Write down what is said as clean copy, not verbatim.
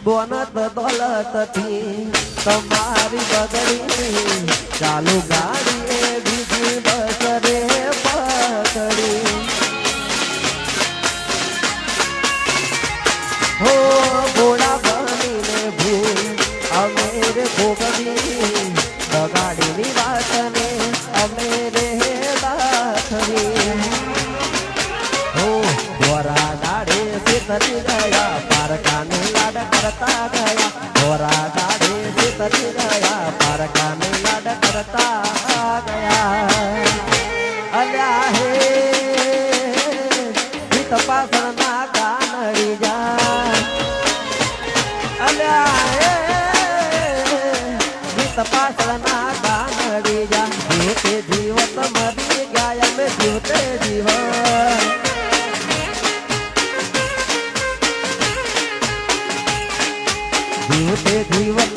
બોનત દોલત થી તમારી બગડી ચાલુ ગાડી એ બીજી બસ રે પકડી હો ઘોડા બનીને ભૂલ અમે રે ભોગવી બગાડીની વાતને અમે રે દાખવી હો ગોરા દાડે તરી ગયા પારકાને લાડ કરતા ગયા ગોરા દાડે તરી ગયા પારકાને લાડ કરતા ગયા અલ્યા હે ગીત પાસણના કાનડી જા અલ્યા હે ગીત પાસણના કાનડી જા જીવતે જીવત મરી ગયા મેં જીવતે જીવત જીવતે જીવત